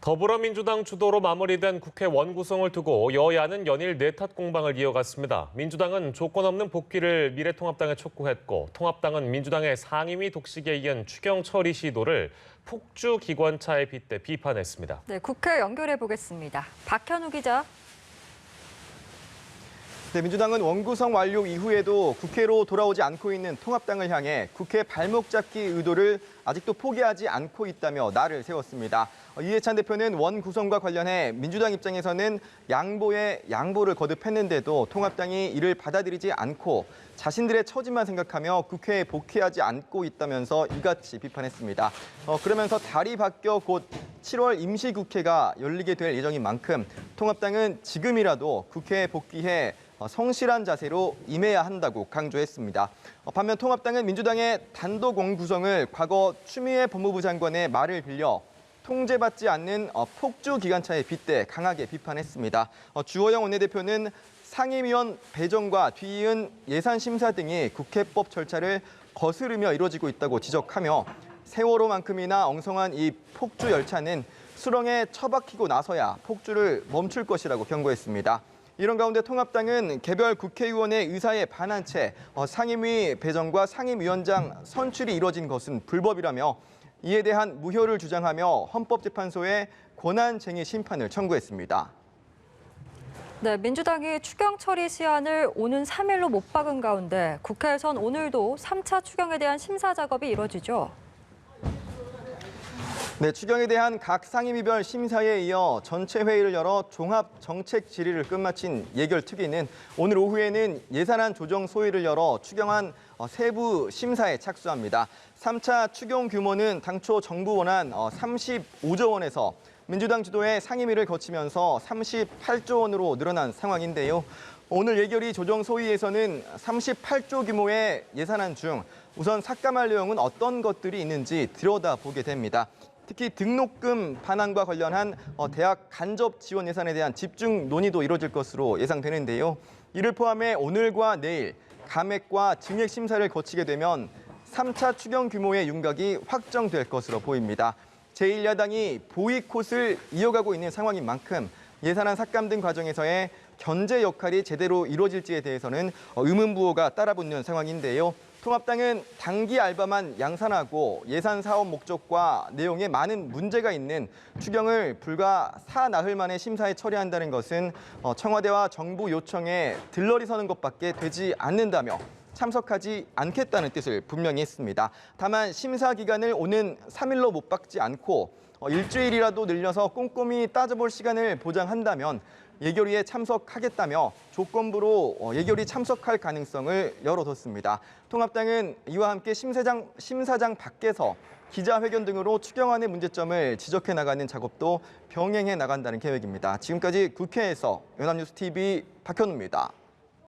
더불어민주당 주도로 마무리된 국회 원구성을 두고 여야는 연일 내탓 공방을 이어갔습니다. 민주당은 조건 없는 복귀를 미래통합당에 촉구했고 통합당은 민주당의 상임위 독식에 이은 추경 처리 시도를 폭주 기관차에 빗대 비판했습니다. 네, 국회 연결해 보겠습니다. 박현우 기자. 네, 민주당은 원구성 완료 이후에도 국회로 돌아오지 않고 있는 통합당을 향해 국회 발목 잡기 의도를 아직도 포기하지 않고 있다며 날을 세웠습니다. 이해찬 대표는 원구성과 관련해 민주당 입장에서는 양보에 양보를 거듭했는데도 통합당이 이를 받아들이지 않고 자신들의 처지만 생각하며 국회에 복귀하지 않고 있다면서 이같이 비판했습니다. 그러면서 달이 바뀌어 곧 7월 임시국회가 열리게 될 예정인 만큼 통합당은 지금이라도 국회에 복귀해 성실한 자세로 임해야 한다고 강조했습니다. 반면 통합당은 민주당의 단독 원구성을 과거 추미애 법무부 장관의 말을 빌려 통제받지 않는 폭주 기관차에 빗대 강하게 비판했습니다. 주호영 원내대표는 상임위원 배정과 뒤이은 예산 심사 등이 국회법 절차를 거스르며 이루어지고 있다고 지적하며 세월호만큼이나 엉성한 이 폭주 열차는 수렁에 처박히고 나서야 폭주를 멈출 것이라고 경고했습니다. 이런 가운데 통합당은 개별 국회의원의 의사에 반한 채 상임위 배정과 상임위원장 선출이 이뤄진 것은 불법이라며 이에 대한 무효를 주장하며 헌법재판소에 권한쟁의 심판을 청구했습니다. 네, 민주당이 추경 처리 시한을 오는 3일로 못 박은 가운데 국회에선 오늘도 3차 추경에 대한 심사 작업이 이뤄지죠. 네, 추경에 대한 각 상임위별 심사에 이어 전체 회의를 열어 종합 정책 질의를 끝마친 예결특위는 오늘 오후에는 예산안 조정 소위를 열어 추경안 세부 심사에 착수합니다. 3차 추경 규모는 당초 정부 원안 35조 원에서 민주당 주도의 상임위를 거치면서 38조 원으로 늘어난 상황인데요. 오늘 예결위 조정 소위에서는 38조 규모의 예산안 중 우선 삭감할 내용은 어떤 것들이 있는지 들여다보게 됩니다. 특히 등록금 반환과 관련한 대학 간접 지원 예산에 대한 집중 논의도 이뤄질 것으로 예상되는데요. 이를 포함해 오늘과 내일 감액과 증액 심사를 거치게 되면 3차 추경 규모의 윤곽이 확정될 것으로 보입니다. 제1야당이 보이콧을 이어가고 있는 상황인 만큼 예산안 삭감 등 과정에서의 견제 역할이 제대로 이루어질지에 대해서는 의문부호가 따라붙는 상황인데요. 통합당은 단기 알바만 양산하고 예산 사업 목적과 내용에 많은 문제가 있는 추경을 불과 사나흘 만에 심사에 처리한다는 것은 청와대와 정부 요청에 들러리 서는 것밖에 되지 않는다며 참석하지 않겠다는 뜻을 분명히 했습니다. 다만 심사 기간을 오는 3일로 못 박지 않고 일주일이라도 늘려서 꼼꼼히 따져볼 시간을 보장한다면 예결위에 참석하겠다며 조건부로 예결위 참석할 가능성을 열어뒀습니다. 통합당은 이와 함께 심사장 밖에서 기자회견 등으로 추경안의 문제점을 지적해 나가는 작업도 병행해 나간다는 계획입니다. 지금까지 국회에서 연합뉴스TV 박현우입니다.